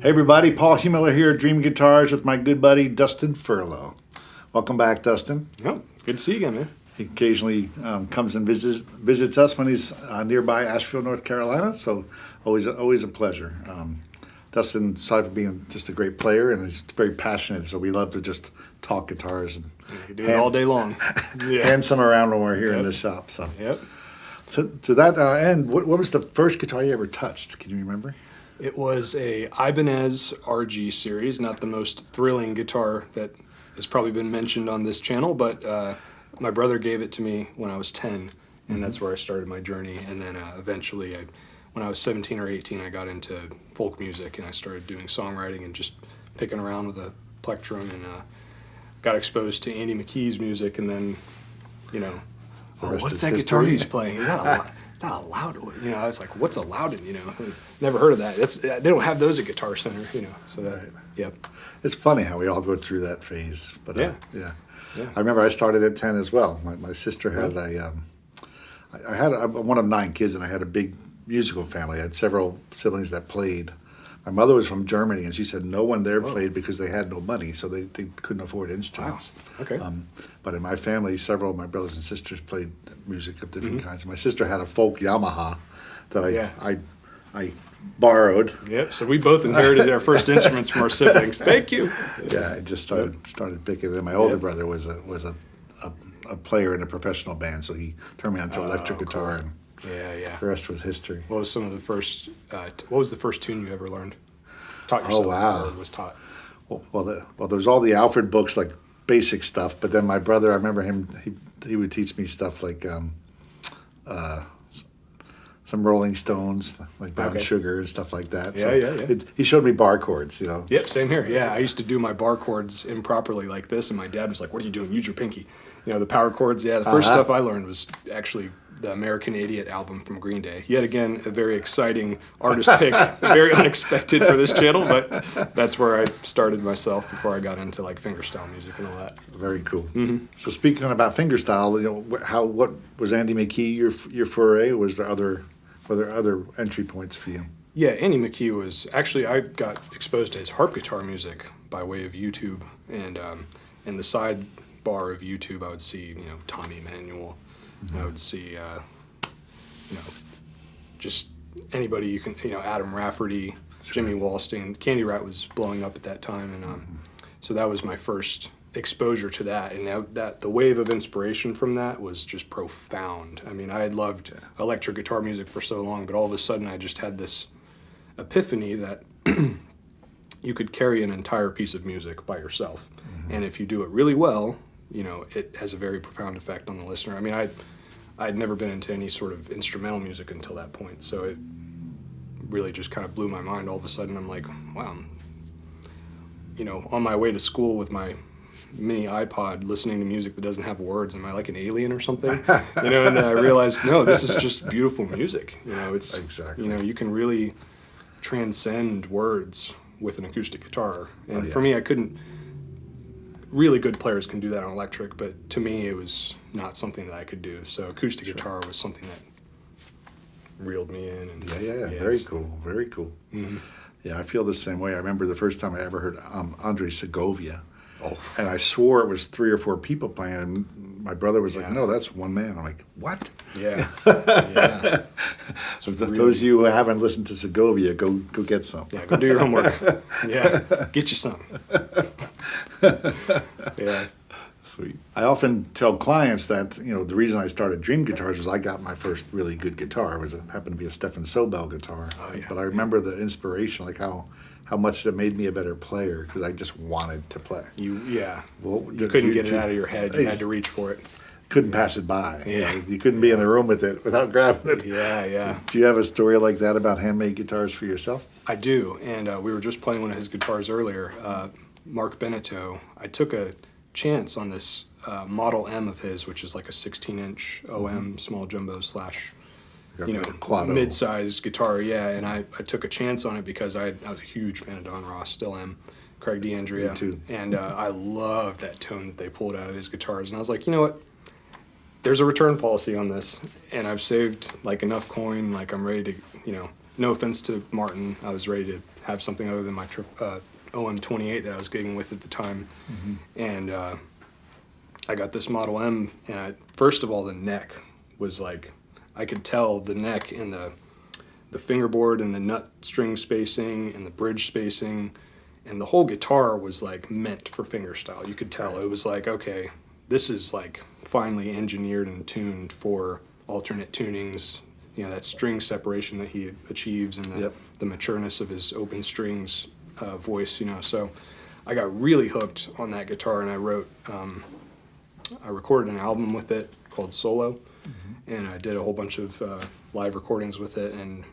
Hey everybody, Paul Heumiller here, Dream Guitars with my good buddy Dustin Furlow. Welcome back, Dustin. Oh, good to see you again, man. He occasionally comes and visits us when he's nearby Asheville, North Carolina, so always a pleasure. Dustin, aside from being just a great player, and he's very passionate, so we love to just talk guitars and You do it all day long. hand some around when we're here in the shop. So, to that end, what was the first guitar you ever touched? Can you remember? It was a Ibanez RG series, not the most thrilling guitar that has probably been mentioned on this channel, but my brother gave it to me when I was 10, and that's where I started my journey. And then eventually, when I was 17 or 18, I got into folk music, and I started doing songwriting and just picking around with a plectrum, and got exposed to Andy McKee's music, and then, what's that guitar he's playing? Is that a Loudon? I was like, what's a Loudon? Never heard of that. They don't have those at Guitar Center, So that, Right. Yep. It's funny how we all go through that phase. But Yeah. I remember I started at 10 as well. My sister had I'm one of 9 kids, and I had a big musical family. I had several siblings that played. My mother was from Germany, and she said no one there played because they had no money, so they couldn't afford instruments. Wow. Okay. But in my family, several of my brothers and sisters played music of different kinds. My sister had a folk Yamaha that I borrowed. Yep. So we both inherited our first instruments from our siblings. Thank you. Yeah, I just started picking them. My older brother was a player in a professional band, so he turned me on to electric guitar, and the rest was history. What was what was the first tune you ever learned? Taught yourself? Oh, wow. Or was taught? Well, there's all the Alfred books, like basic stuff, but then my brother, I remember him, he would teach me stuff like some Rolling Stones, like Brown Sugar and stuff like that. He showed me bar chords, Yep, same here. Yeah, I used to do my bar chords improperly like this, and my dad was like, "What are you doing? Use your pinky." The power chords. Yeah, the first stuff I learned was actually the American Idiot album from Green Day. Yet again, a very exciting artist pick, very unexpected for this channel, but that's where I started myself before I got into like fingerstyle music and all that. Very cool. So speaking about fingerstyle, what was Andy McKee your foray? Were there other entry points for you? Yeah, Andy McKee was actually, I got exposed to his harp guitar music by way of YouTube, and in the sidebar of YouTube, I would see Tommy Emmanuel. I would see just anybody you can, Adam Rafferty, Jimmy Wallstein. Candy Rat was blowing up at that time, and so that was my first exposure to that, and that the wave of inspiration from that was just profound. I mean, I had loved electric guitar music for so long, but all of a sudden I just had this epiphany that you could carry an entire piece of music by yourself, and if you do it really well, it has a very profound effect on the listener. I mean, I'd never been into any sort of instrumental music until that point, so it really just kind of blew my mind. All of a sudden I'm like, wow, on my way to school with my mini iPod listening to music that doesn't have words. Am I like an alien or something? And then I realized, no, this is just beautiful music. It's exactly. You can really transcend words with an acoustic guitar. And for me, I couldn't. Really good players can do that on electric, but to me, it was not something that I could do. So acoustic guitar was something that reeled me in. And very cool, very cool. Yeah, I feel the same way. I remember the first time I ever heard Andre Segovia. And I swore it was 3 or 4 people playing, and my brother was like, "No, that's one man." I'm like, "What?" Yeah. So those of you who haven't listened to Segovia, go get some. Yeah, go do your homework. Get you some. Yeah. Sweet. I often tell clients that the reason I started Dream Guitars was I got my first really good guitar. It happened to be a Stefan Sobel guitar. But I remember the inspiration, like how much it made me a better player because I just wanted to play. You couldn't get it out of your head. You had to reach for it. Couldn't pass it by. You couldn't be in the room with it without grabbing it. Yeah. Do you have a story like that about handmade guitars for yourself? I do, and we were just playing one of his guitars earlier, Mark Beneteau. I took a chance on this Model M of his, which is like a 16-inch OM small jumbo / mid-sized guitar, and I took a chance on it because I was a huge fan of Don Ross, still am, Craig D'Andrea, Me too. And I loved that tone that they pulled out of his guitars, and I was like, you know what, there's a return policy on this, and I've saved like enough coin, like I'm ready to, no offense to Martin, I was ready to have something other than my OM28 that I was gigging with at the time. And I got this Model M, and first of all, the neck was like, I could tell the neck and the fingerboard and the nut string spacing and the bridge spacing and the whole guitar was like meant for fingerstyle. You could tell it was like, okay, this is like finely engineered and tuned for alternate tunings, you know, that string separation that he achieves and the matureness of his open strings voice, you know. So I got really hooked on that guitar, and I recorded an album with it called Solo, and I did a whole bunch of live recordings with it, and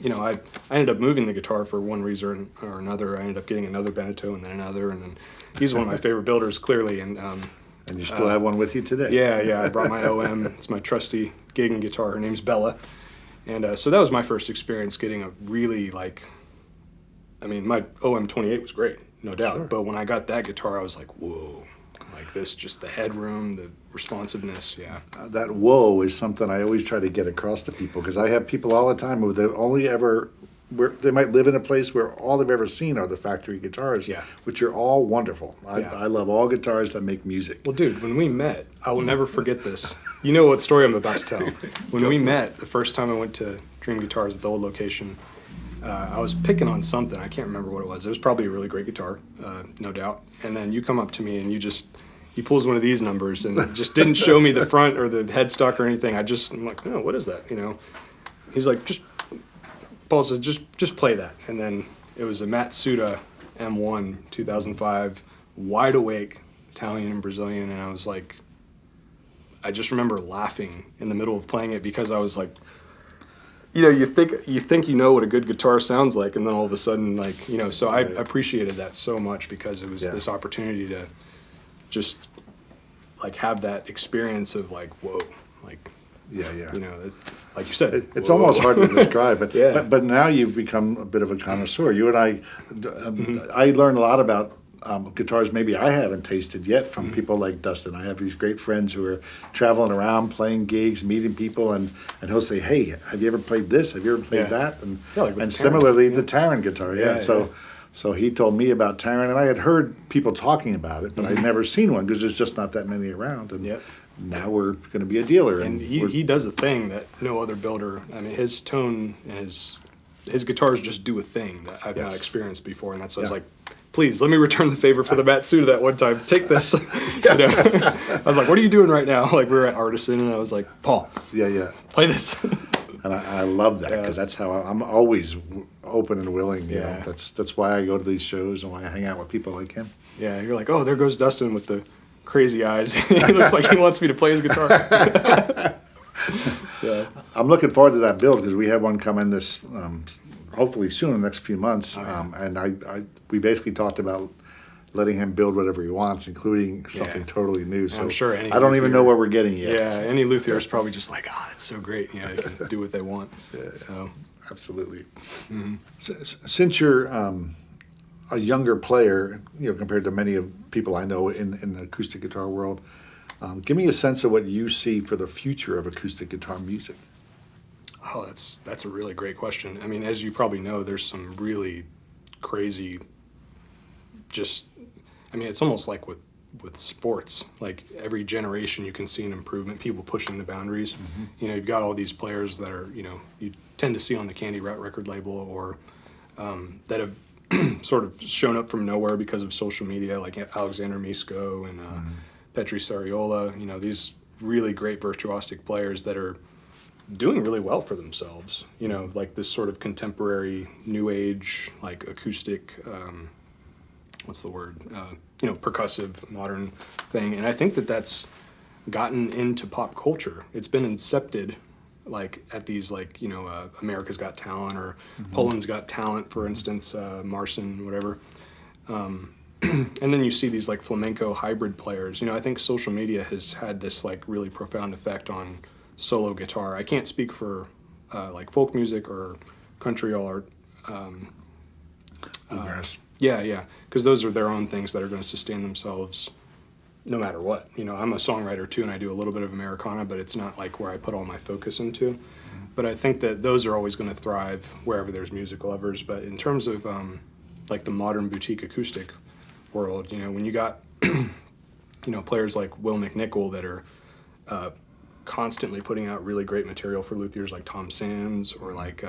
you know, I ended up moving the guitar for one reason or another. I ended up getting another Beneteau and then another, and then he's one of my favorite builders, clearly. And you still have one with you today? Yeah. I brought my OM. It's my trusty gigging guitar. Her name's Bella. And so that was my first experience getting a really, like, I mean, my OM28 was great, no doubt. Sure. But when I got that guitar, I was like, whoa. Like this, just the headroom, the responsiveness, yeah. That whoa is something I always try to get across to people, because I have people all the time who they might live in a place where all they've ever seen are the factory guitars, which are all wonderful. I love all guitars that make music. Well, dude, when we met, I will never forget this. You know what story I'm about to tell. When we met, the first time I went to Dream Guitars at the old location, I was picking on something. I can't remember what it was. It was probably a really great guitar, no doubt. And then you come up to me and he pulls one of these numbers and just didn't show me the front or the headstock or anything. I'm like, oh, what is that? You know? He's like, Paul says, just play that. And then it was a Matsuda M1 2005, wide awake, Italian and Brazilian. And I was like, I just remember laughing in the middle of playing it, because I was like, you know, you think you know what a good guitar sounds like, and then all of a sudden, like, you know, so I appreciated that so much, because it was this opportunity to just like have that experience of like, whoa, like, you know, like you said, it's whoa. almost hard to describe, but Yeah. but now you've become a bit of a connoisseur. You and I learned a lot about guitars maybe I haven't tasted yet from people like Dustin. I have these great friends who are traveling around, playing gigs, meeting people, and he'll say, hey, have you ever played this? Have you ever played that? And like and the similarly, Taran. the Taran guitar, So he told me about Taran, and I had heard people talking about it, but I'd never seen one, because there's just not that many around. And now we're going to be a dealer. And he does a thing that no other builder, I mean, his tone, his guitars just do a thing that I've not experienced before, and that's why I was like, please, let me return the favor for the Matsuda that one time. Take this. You know? I was like, what are you doing right now? Like, we were at Artisan, and I was like, Paul, play this. And I love that, because that's how I'm always open and willing. You know, that's why I go to these shows and why I hang out with people like him. Yeah, you're like, oh, there goes Dustin with the crazy eyes. He looks like he wants me to play his guitar. So. I'm looking forward to that build, because we have one coming this hopefully soon, in the next few months. And we basically talked about letting him build whatever he wants, including something totally new. So I'm sure I don't even know where we're getting yet. Yeah, any Luthier is probably just like, oh, that's so great. You know, they can do what they want. So. Absolutely. Since you're a younger player, you know, compared to many of people I know in the acoustic guitar world, give me a sense of what you see for the future of acoustic guitar music. Oh, that's a really great question. I mean, as you probably know, there's some really crazy, it's almost like with sports. Like, every generation you can see an improvement, people pushing the boundaries. You know, you've got all these players that are, you know, you tend to see on the Candy Rat record label, or that have sort of shown up from nowhere because of social media, like Alexander Misko and Petri Sariola. You know, these really great virtuosic players that are doing really well for themselves, you know, like this sort of contemporary new age, like acoustic, what's the word, you know, percussive modern thing. And I think that that's gotten into pop culture. It's been incepted like at these, like, you know, America's Got Talent, or Poland's Got Talent, for instance, Marcin, whatever. And then you see these like flamenco hybrid players. You know, I think social media has had this like really profound effect on solo guitar. I can't speak for like folk music or country art. Yeah, because those are their own things that are going to sustain themselves no matter what. You know, I'm a songwriter too, and I do a little bit of Americana, but it's not like where I put all my focus into. But I think that those are always going to thrive wherever there's music lovers. But in terms of like the modern boutique acoustic world, when you got players like Will McNichol that are constantly putting out really great material for luthiers like Tom Sands, or like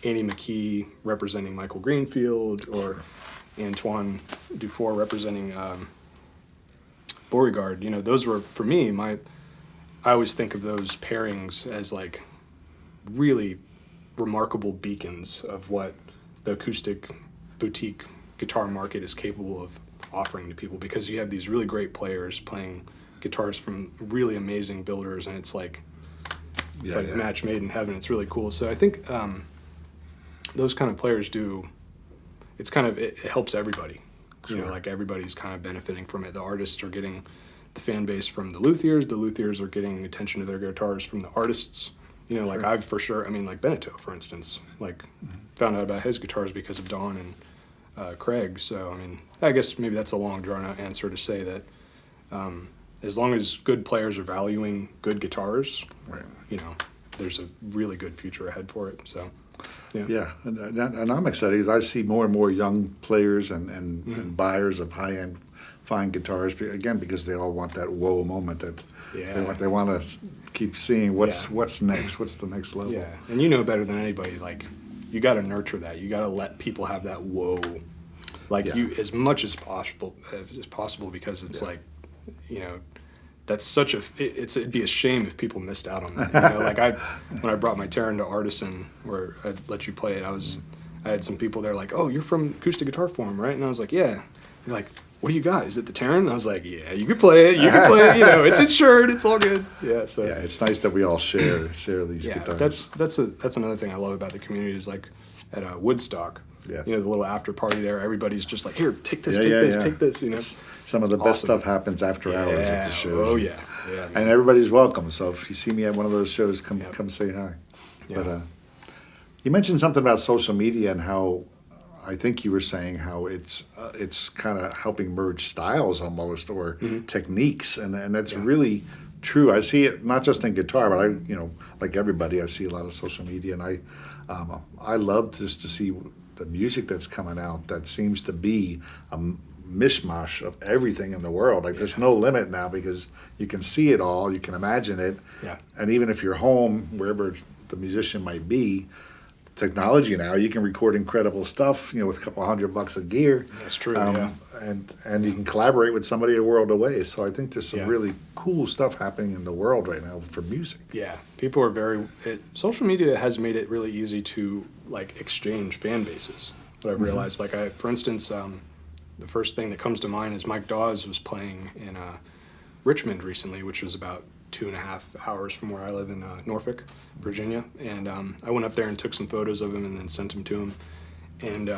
Andy McKee representing Michael Greenfield, or Antoine Dufour representing Beauregard. Those were, for me, I always think of those pairings as like really remarkable beacons of what the acoustic boutique guitar market is capable of offering to people, because you have these really great players playing guitars from really amazing builders, and it's like a match made in heaven. It's really cool. So I think those kind of players it helps everybody. Sure. Like everybody's kind of benefiting from it. The artists are getting the fan base from the luthiers are getting attention to their guitars from the artists. Like I've for sure, like Beneteau, for instance, like found out about his guitars because of Don and Craig. So, I guess maybe that's a long drawn out answer to say that as long as good players are valuing good guitars, Right. There's a really good future ahead for it. So, Yeah, and I'm excited because I see more and more young players and buyers of high-end fine guitars, again, because they all want that whoa moment that they want to keep seeing what's next, what's the next level. Yeah, and better than anybody, like, you got to nurture that. You got to let people have that whoa, like you as much as possible, because it's like, that's such it'd be a shame if people missed out on that. Like when I brought my Terran to Artisan, where I'd let you play it, I had some people there like, oh, you're from Acoustic Guitar Forum, right? And I was like, yeah. They're like, what do you got? Is it the Terran? And I was like, yeah, you can play it. It's insured. It's all good. Yeah. So yeah, it's nice that we all share these guitars. That's another thing I love about the community is like at Woodstock. Yes. The little after party there, everybody's just like, here, take this, take this. Some of the best stuff happens after hours at the shows. Oh yeah. And everybody's welcome. So if you see me at one of those shows, come say hi. Yeah. But you mentioned something about social media and how I think you were saying how it's kind of helping merge styles almost, or techniques, and that's really true. I see it not just in guitar, but like everybody, I see a lot of social media, and I love just to see the music that's coming out that seems to be a mishmash of everything in the world. Like there's no limit now because you can see it all, you can imagine it, and even if you're home, wherever the musician might be, technology now, you can record incredible stuff, with a couple $100 of gear. That's true. And you can collaborate with somebody a world away. So I think there's some really cool stuff happening in the world right now for music. Yeah, people are social media has made it really easy to like exchange fan bases. What I've realized, for instance, the first thing that comes to mind is Mike Dawes was playing in Richmond recently, which was about 2.5 hours from where I live in Norfolk, Virginia. And I went up there and took some photos of him and then sent them to him. And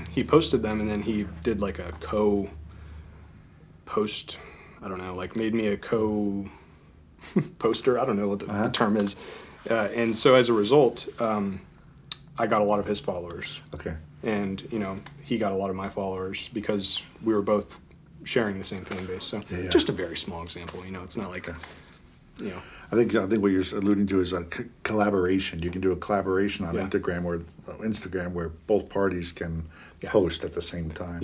he posted them, and then he did like a post, I don't know, like made me a poster. I don't know what the term is. And so as a result, I got a lot of his followers. Okay. And, he got a lot of my followers because we were both sharing the same fan base. So just a very small example, it's not like I think what you're alluding to is a collaboration. You can do a collaboration on Instagram where both parties can post at the same time.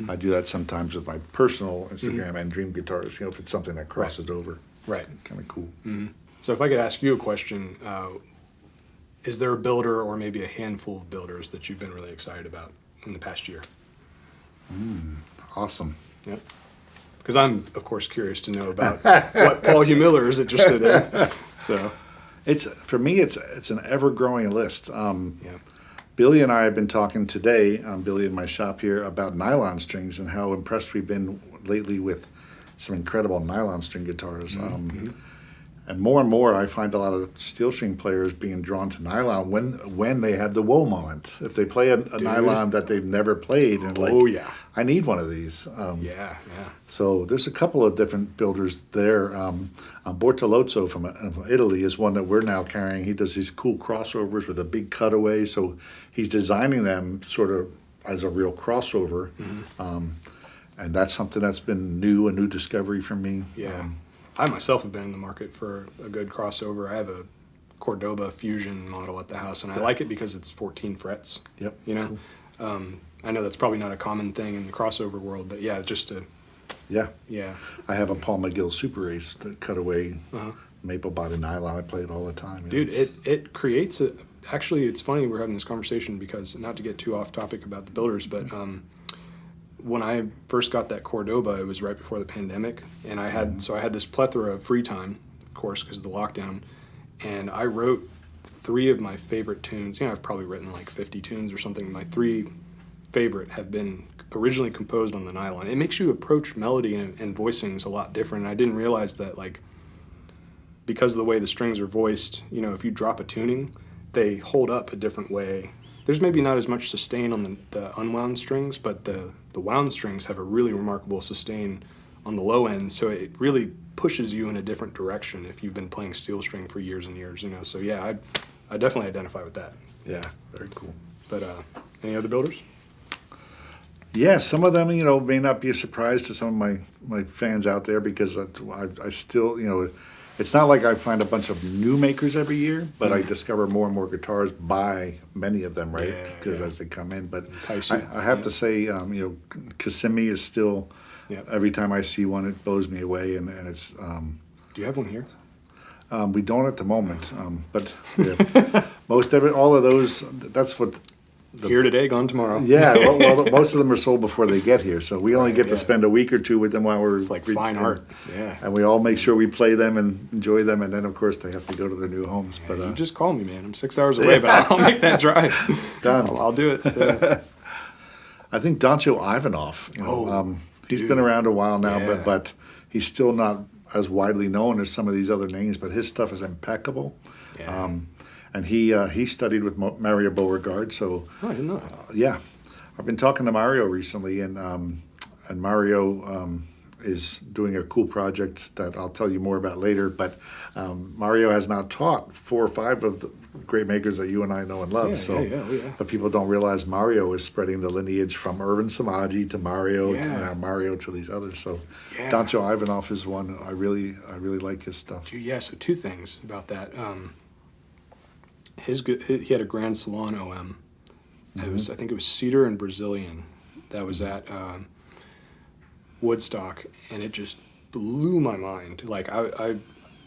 I do that sometimes with my personal Instagram and Dream Guitars, if it's something that crosses over. Right. Kind of cool. Mm-hmm. So if I could ask you a question, is there a builder or maybe a handful of builders that you've been really excited about in the past year? Awesome. Yep. Because I'm, of course, curious to know about what Paul Heumiller is interested in. So, for me, it's an ever-growing list. Billy and I have been talking today, Billy in my shop here, about nylon strings and how impressed we've been lately with some incredible nylon string guitars. And more, I find a lot of steel string players being drawn to nylon when they have the whoa moment. If they play a nylon that they've never played, and I need one of these. So there's a couple of different builders there. Bortolozzo from Italy is one that we're now carrying. He does these cool crossovers with a big cutaway. So he's designing them sort of as a real crossover. And that's something that's been a new discovery for me. I myself have been in the market for a good crossover. I have a Cordoba Fusion model at the house, and I like it because it's 14 frets. Yep. You know, Cool. I know that's probably not a common thing in the crossover world, but yeah, just to Yeah. yeah. I have a Paul McGill Super Ace, the cutaway Uh-huh. maple body nylon. I play it all the time. Dude, It's- it creates a. Actually, it's funny we're having this conversation because, not to get too off topic about the builders, but when I first got that Cordoba, it was right before the pandemic, and I had so I had this plethora of free time, of course, because of the lockdown, and I wrote 3 of my favorite tunes. You know, I've probably written like 50 tunes or something. My 3 favorite have been originally composed on the nylon. It makes you approach melody and voicings a lot different. And I didn't realize that, like, because of the way the strings are voiced, you know, if you drop a tuning, they hold up a different way. There's maybe not as much sustain on the unwound strings, but the wound strings have a really remarkable sustain on the low end, so it really pushes you in a different direction if you've been playing steel string for years and years, you know. So yeah, I definitely identify with that. Yeah, very cool. But any other builders? Yeah, some of them, you know, may not be a surprise to some of my fans out there because I still, you know, it's not like I find a bunch of new makers every year, but I discover more and more guitars by many of them, right? Yeah, Because yeah. as they come in. But Entice you. I have Yeah. to say, you know, Kissimmee is still, Yep. every time I see one, it blows me away. And it's, Do you have one here? we don't at the moment, but yeah, all of those, that's what. Here today, gone tomorrow. Yeah, well, most of them are sold before they get here, so we only Right, get yeah. to spend a week or two with them while we're. It's like fine art. Yeah. And we all make sure we play them and enjoy them, and then of course they have to go to their new homes. But You just call me, man. I'm 6 hours away, but I'll make that drive. Done. I'll do it. Yeah. I think Doncho Ivanov, you know, Oh, he's dude. been around a while now, Yeah. but he's still not as widely known as some of these other names. But his stuff is impeccable. Yeah. And he studied with Mario Beauregard, so Oh, I didn't know that. yeah, I've been talking to Mario recently, and Mario is doing a cool project that I'll tell you more about later. But Mario has now taught 4 or 5 of the great makers that you and I know and love. Yeah, so, yeah. but people don't realize Mario is spreading the lineage from Irvin Samaji to Mario to Yeah. now Mario to these others. So, Yeah. Doncho Ivanov is one I really like his stuff. Dude, yeah, so 2 things about that. He had a Grand Salon OM. It was, I think it was Cedar and Brazilian. That was at Woodstock, and it just blew my mind. Like I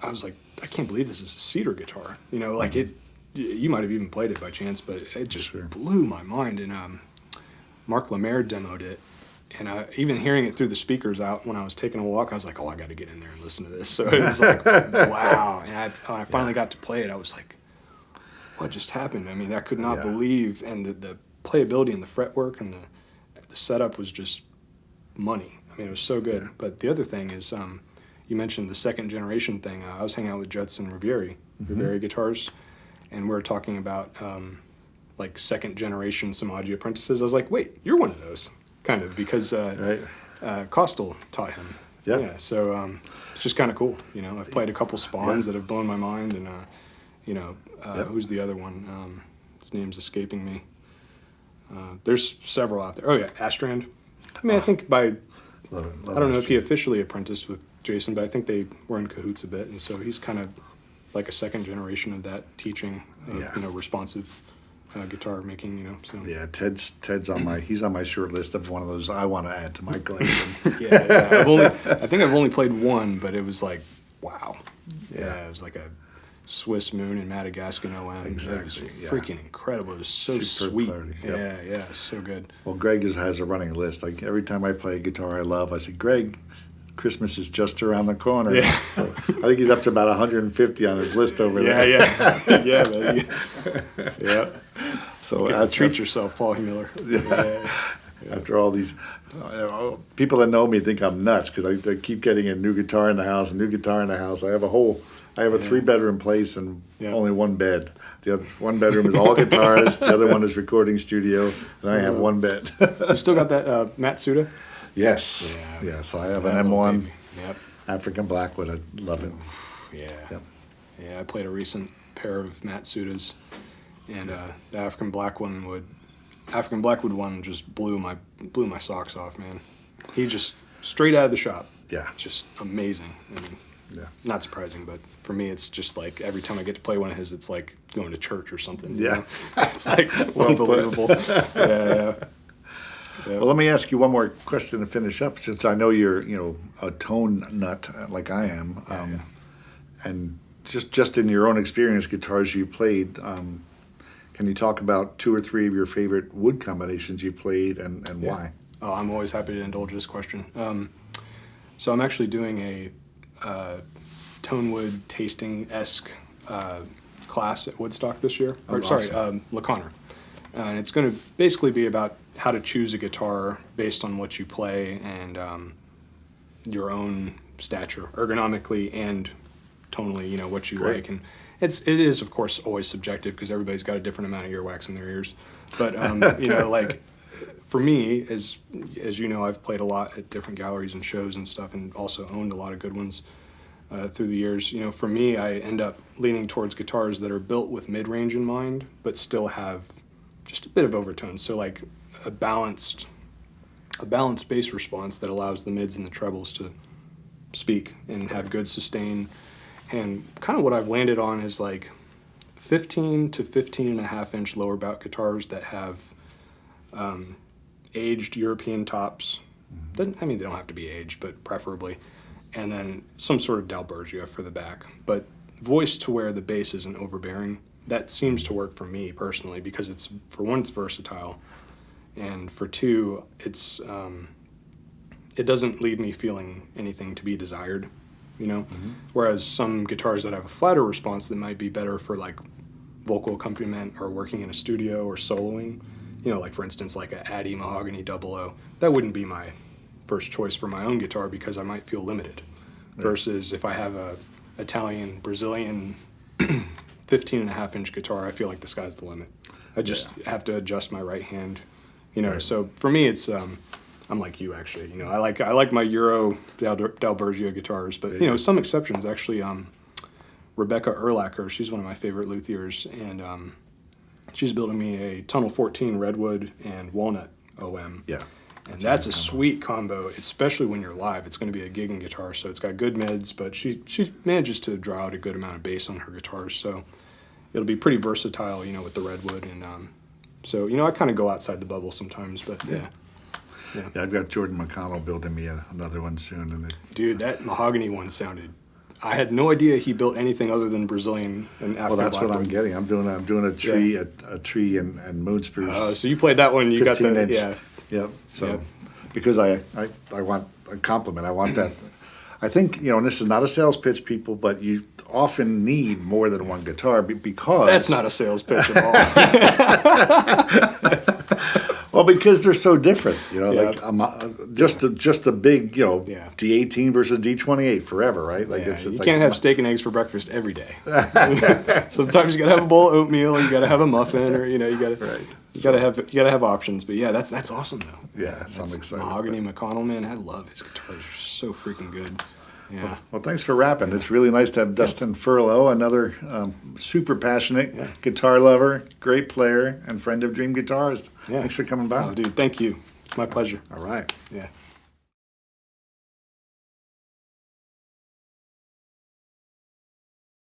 was like, I can't believe this is a Cedar guitar. You know, like it. You might have even played it by chance, but it just blew my mind. And Mark Lemaire demoed it, and even hearing it through the speakers out when I was taking a walk, I was like, oh, I got to get in there and listen to this. So it was like, wow. And when I finally got to play it, I was like, what just happened? I mean, I could not Yeah. believe, and the playability and the fretwork and the setup was just money. I mean, it was so good. Yeah. But the other thing is, you mentioned the second generation thing. I was hanging out with Judson Rivieri guitars, and we were talking about like second generation Samaji apprentices. I was like, wait, you're one of those, kind of, because Right. Costal taught him. Yeah. Yeah. So it's just kind of cool. You know, I've played a couple spawns that have blown my mind, and you know, who's the other one? His name's escaping me. There's several out there. Oh yeah, Astrand. I mean, I think by Love I don't know if he Astrand. officially apprenticed with Jason, but I think they were in cahoots a bit, and so he's kind of like a second generation of that teaching, Yeah. you know, responsive guitar making, you know. So Yeah, Ted's he's on my short list of one of those I want to add to my collection. yeah. I think I've only played one, but it was like, wow. Yeah. It was like a Swiss Moon and Madagascar OM. Exactly, It was yeah. freaking incredible. It was so Superb sweet. clarity, yep. Yeah, so good. Well, Greg has a running list. Like every time I play a guitar I love, I say, Greg, Christmas is just around the corner. Yeah. So I think he's up to about 150 on his list over there. yeah, baby. Yeah. So Treat yourself, Paul Heumiller. after all these, people that know me think I'm nuts because I keep getting a new guitar in the house, a new guitar in the house. I have a 3-bedroom place and only one bed. The other 1 bedroom is all guitars. The other one is recording studio, and I have 1 bed. You still got that Matsuda? Yes. Yeah. Yeah. So I have an That little M1 baby. Yep. Blackwood. Blackwood. I love it. Yeah. Yep. Yeah, I played a recent pair of Matsudas, and the African Blackwood one just blew my socks off, man. He just straight out of the shop. Yeah. Just amazing. I mean, Yeah. Not surprising, but for me, it's just like every time I get to play one of his, it's like going to church or something. You Yeah. know? It's like unbelievable. Yeah. Well, let me ask you one more question to finish up, since I know you're, a tone nut like I am, and just in your own experience, guitars you played, can you talk about 2 or 3 of your favorite wood combinations you played and why? Oh, I'm always happy to indulge this question. So I'm actually doing a Tonewood tasting-esque class at Woodstock this year. Oh, Or sorry, awesome. LaConner. And it's going to basically be about how to choose a guitar based on what you play and your own stature, ergonomically and tonally, what you Great. like. And it is, of course, always subjective because everybody's got a different amount of earwax in their ears. But, like, for me, as you know, I've played a lot at different galleries and shows and stuff, and also owned a lot of good ones through the years. For me, I end up leaning towards guitars that are built with mid-range in mind, but still have just a bit of overtones. So like a balanced bass response that allows the mids and the trebles to speak and have good sustain. And kind of what I've landed on is like 15 to 15 and a half inch lower bout guitars that have aged European tops. They don't have to be aged, but preferably. And then some sort of Dalbergia for the back. But voiced to where the bass isn't overbearing. That seems to work for me personally because it's, for one, it's versatile. And for two, it doesn't leave me feeling anything to be desired, Whereas some guitars that have a flatter response that might be better for like vocal accompaniment or working in a studio or soloing, like for instance, like a Addy Mahogany 00, that wouldn't be my first choice for my own guitar because I might feel limited. Right. Versus if I have a Italian, Brazilian 15 and a half inch guitar, I feel like the sky's the limit. I just have to adjust my right hand, Right. So for me, it's I'm like you actually. I like my Euro Dalbergia guitars, but some exceptions actually. Rebecca Erlacher, she's one of my favorite luthiers, and she's building me a Tunnel 14 Redwood and Walnut OM. Yeah. And that's a sweet combo, especially when you're live. It's going to be a gigging guitar, so it's got good mids, but she manages to draw out a good amount of bass on her guitars, so it'll be pretty versatile, with the Redwood. And so, I kind of go outside the bubble sometimes, but yeah. I've got Jordan McConnell building me another one soon. Dude, that mahogany one sounded... I had no idea he built anything other than Brazilian and African. Well, that's Blackwood. what I'm getting. I'm doing a tree, a tree and moon spruce. So you played that one. You got the 15 inch. Yep. So because I want a compliment. I want that. I think and this is not a sales pitch, people, but you often need more than one guitar because that's not a sales pitch at all. Well, because they're so different, like just a big, D18 versus D28 forever, right? Like you can't have steak and eggs for breakfast every day. Sometimes you gotta have a bowl of oatmeal, you gotta have a muffin, or you gotta have options. But that's awesome though. Yeah, so I'm excited. Mahogany McConnell, man, I love his guitars. They're so freaking good. Yeah. Well, thanks for rapping. It's really nice to have Dustin Furlow, another super passionate guitar lover, great player, and friend of Dream Guitars. Yeah. Thanks for coming by. Oh, dude, thank you. It's my pleasure. All right. Yeah.